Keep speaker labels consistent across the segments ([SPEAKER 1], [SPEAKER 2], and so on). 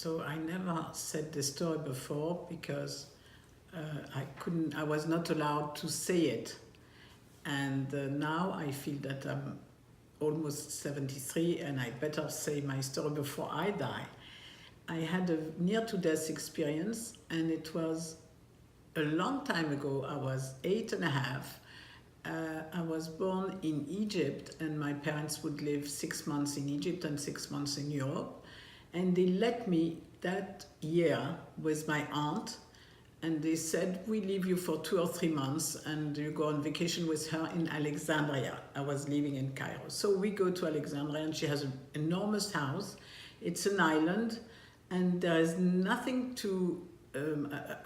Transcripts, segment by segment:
[SPEAKER 1] So I never said this story before because I was not allowed to say it. And now I feel that I'm almost 73 and I better say my story before I die. I had a near-to-death experience, and it was a long time ago. I was 8.5. I was born in Egypt, and my parents would live 6 months in Egypt and 6 months in Europe. And they let me that year with my aunt, and they said, we leave you for 2 or 3 months and you go on vacation with her in Alexandria. I was living in Cairo. So we go to Alexandria, and she has an enormous house. It's an island, and there is nothing to,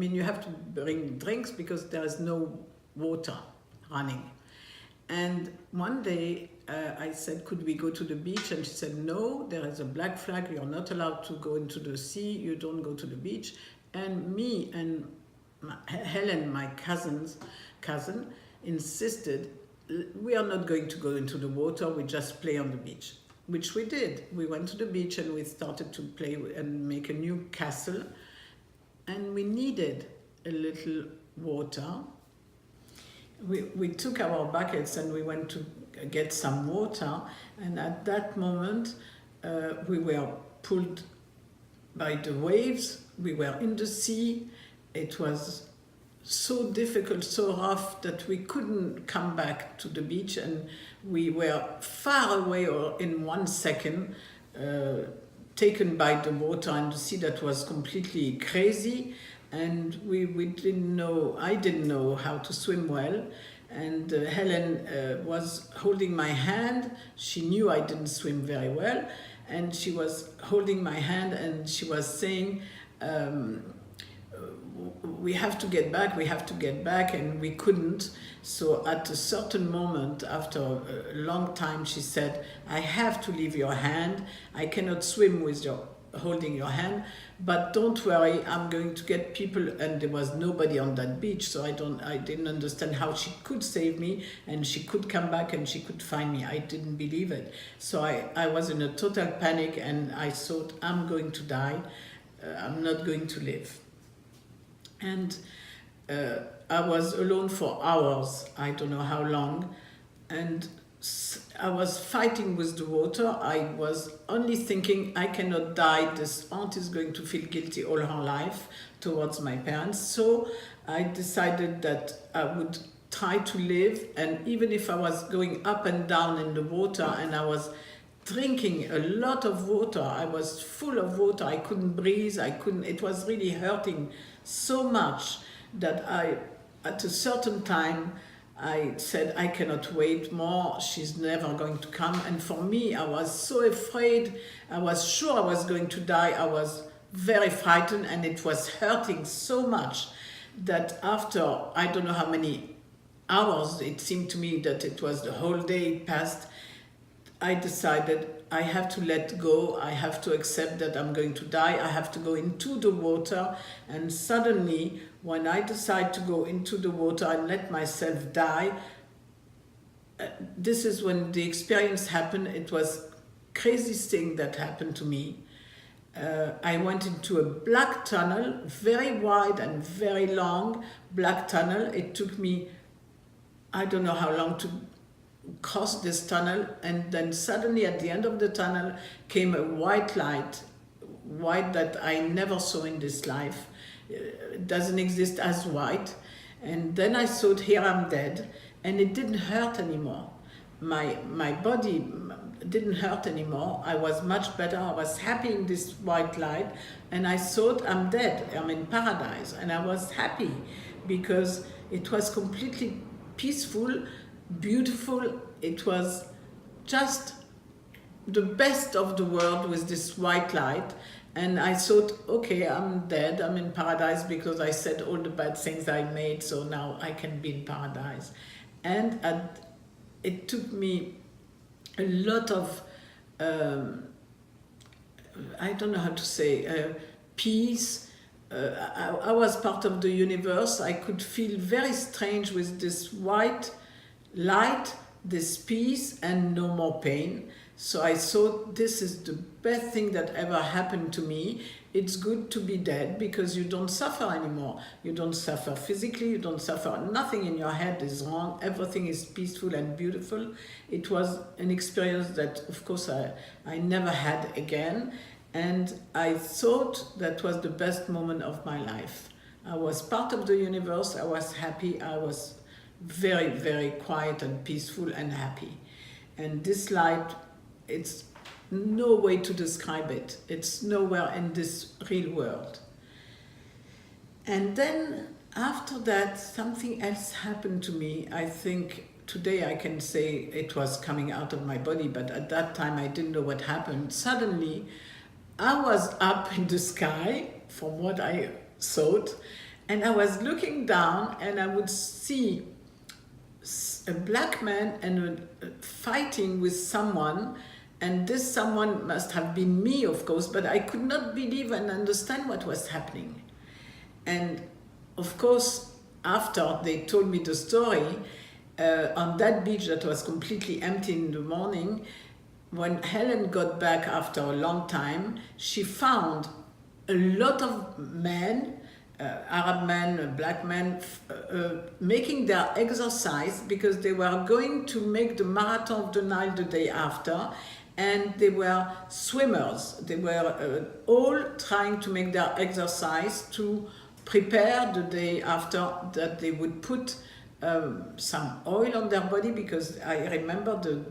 [SPEAKER 1] you have to bring drinks because there is no water running. And one day I said, could we go to the beach? And she said, no, there is a black flag. You're not allowed to go into the sea. You don't go to the beach. And me and Helen, my cousin, insisted, we are not going to go into the water. We just play on the beach, which we did. We went to the beach and we started to play and make a new castle. And we needed a little water. We took our buckets and we went to get some water, and at that moment we were pulled by the waves. We were in the sea. It was so difficult, so rough that we couldn't come back to the beach, and we were far away, or in 1 second taken by the water and the sea that was completely crazy. And we didn't know, I didn't know how to swim well. And Helen was holding my hand. She knew I didn't swim very well. And she was holding my hand and she was saying, we have to get back, we have to get back. And we couldn't. So at a certain moment, after a long time, she said, I have to leave your hand. I cannot swim with your holding your hand, but don't worry, I'm going to get people. And there was nobody on that beach, so I didn't understand how she could save me, and she could come back and she could find me. I didn't believe it. So I was in a total panic, and I thought, I'm going to die. I'm not going to live. And I was alone for hours, I don't know how long, and I was fighting with the water. I was only thinking, I cannot die. This aunt is going to feel guilty all her life towards my parents. So I decided that I would try to live. And even if I was going up and down in the water, and I was drinking a lot of water, I was full of water, I couldn't breathe, it was really hurting so much that at a certain time, I said, I cannot wait more, she's never going to come. And for me, I was so afraid. I was sure I was going to die. I was very frightened, and it was hurting so much that after, I don't know how many hours, it seemed to me that it was the whole day passed, I decided I have to let go. I have to accept that I'm going to die. I have to go into the water. And suddenly, when I decide to go into the water and let myself die, this is when the experience happened. It was craziest thing that happened to me. I went into a black tunnel, very wide and very long black tunnel. It took me, I don't know how long to cross this tunnel, and then suddenly at the end of the tunnel came a white light, white that I never saw in this life. It doesn't exist as white. And then I thought, here I'm dead, and it didn't hurt anymore. My body didn't hurt anymore. I was much better. I was happy in this white light, and I thought, I'm dead, I'm in paradise. And I was happy because it was completely peaceful, beautiful. It was just the best of the world with this white light. And I thought, okay, I'm dead, I'm in paradise because I said all the bad things I made, so now I can be in paradise. And it took me a lot of, I don't know how to say, peace. I was part of the universe. I could feel very strange with this white light, this peace, and no more pain. So I thought, this is the best thing that ever happened to me. It's good to be dead because you don't suffer anymore. You don't suffer physically, you don't suffer, nothing in your head is wrong, everything is peaceful and beautiful. It was an experience that, of course, I never had again. And I thought that was the best moment of my life. I was part of the universe, I was happy, I was very, very quiet and peaceful and happy. And this light, it's no way to describe it. It's nowhere in this real world. And then after that, something else happened to me. I think today I can say it was coming out of my body, but at that time I didn't know what happened. Suddenly, I was up in the sky, from what I thought, and I was looking down and I would see a black man and fighting with someone, and this someone must have been me, of course, but I could not believe and understand what was happening. And of course, after they told me the story, on that beach that was completely empty in the morning, when Helen got back after a long time, she found a lot of men, Arab men, black men, making their exercise because they were going to make the Marathon of the Nile the day after, and they were swimmers. They were all trying to make their exercise to prepare the day after, that they would put some oil on their body, because I remember the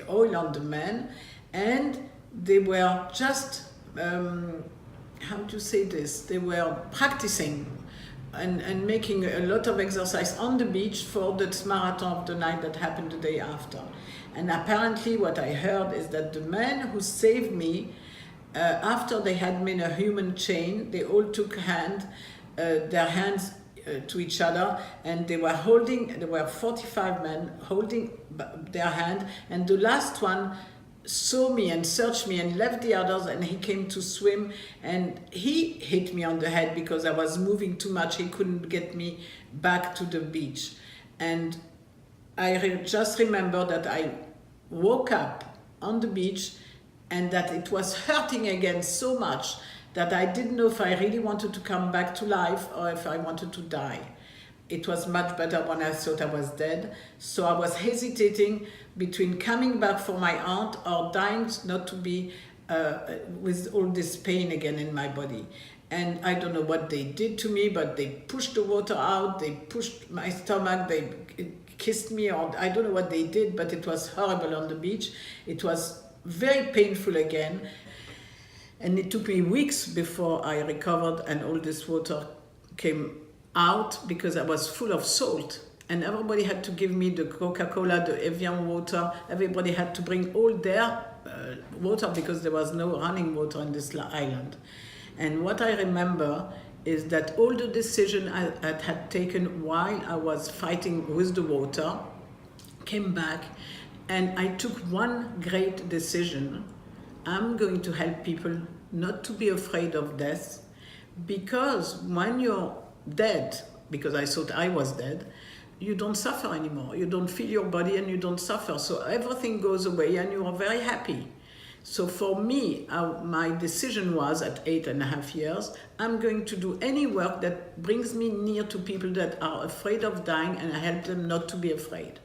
[SPEAKER 1] oil on the men, and they were just, how to say this, they were practicing and making a lot of exercise on the beach for the marathon of the night that happened the day after. And apparently what I heard is that the men who saved me, after they had made a human chain, they all took their hands to each other, and there were 45 men holding their hand, and the last one saw me and searched me and left the others, and he came to swim, and he hit me on the head because I was moving too much. He couldn't get me back to the beach. And I just remember that I woke up on the beach and that it was hurting again so much that I didn't know if I really wanted to come back to life or if I wanted to die. It was much better when I thought I was dead. So I was hesitating between coming back for my aunt or dying not to be with all this pain again in my body. And I don't know what they did to me, but they pushed the water out, they pushed my stomach, they kissed me, or I don't know what they did, but it was horrible on the beach. It was very painful again. And it took me weeks before I recovered and all this water came out because I was full of salt. And everybody had to give me the Coca-Cola, the Evian water. Everybody had to bring all their water because there was no running water in this island. And what I remember is that all the decisions I had taken while I was fighting with the water came back, and I took one great decision. I'm going to help people not to be afraid of death, because when you're dead, because I thought I was dead, you don't suffer anymore. You don't feel your body and you don't suffer. So everything goes away and you are very happy. So for me, my decision was at 8.5 years, I'm going to do any work that brings me near to people that are afraid of dying and help them not to be afraid.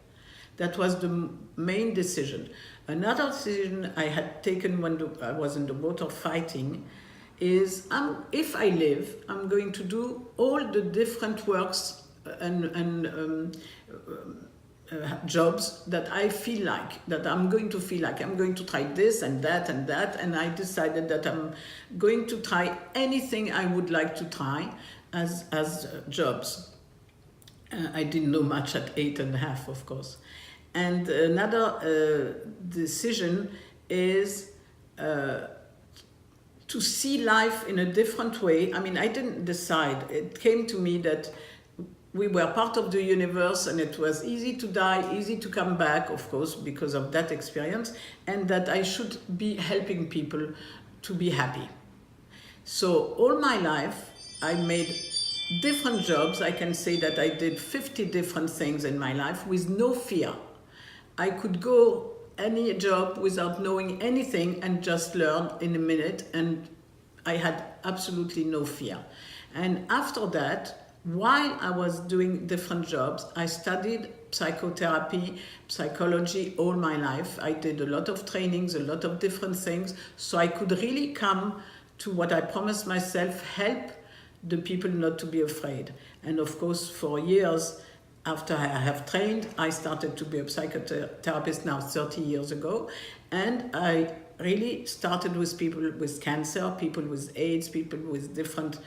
[SPEAKER 1] That was the main decision. Another decision I had taken when I was in the water fighting is, if I live, I'm going to do all the different works and jobs that I feel like, that I'm going to feel like. I'm going to try this and that and that, and I decided that I'm going to try anything I would like to try as jobs. I didn't know much at 8.5, of course. And another decision is to see life in a different way. I mean, I didn't decide. It came to me that we were part of the universe, and it was easy to die, easy to come back, of course, because of that experience, and that I should be helping people to be happy. So all my life, I made different jobs. I can say that I did 50 different things in my life with no fear. I could go any job without knowing anything and just learn in a minute, and I had absolutely no fear. And after that, while I was doing different jobs, I studied psychotherapy, psychology all my life. I did a lot of trainings, a lot of different things, so I could really come to what I promised myself, help the people not to be afraid. And of course, for years after I have trained, I started to be a psychotherapist now 30 years ago, and I really started with people with cancer, people with AIDS, people with different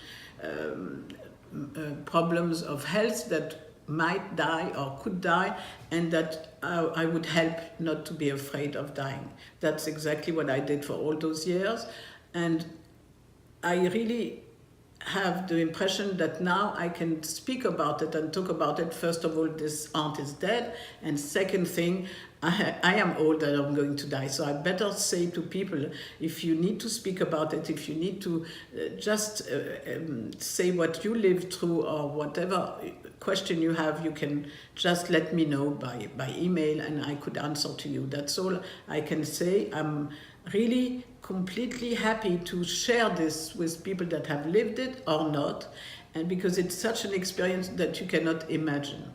[SPEAKER 1] problems of health that might die or could die, and that I would help not to be afraid of dying. That's exactly what I did for all those years, and I really have the impression that now I can speak about it and talk about it. First of all, this aunt is dead, and second thing, I am old and I'm going to die. So I better say to people, if you need to speak about it, if you need to just say what you lived through or whatever question you have, you can just let me know by email and I could answer to you. That's all I can say. I'm really completely happy to share this with people that have lived it or not, and because it's such an experience that you cannot imagine.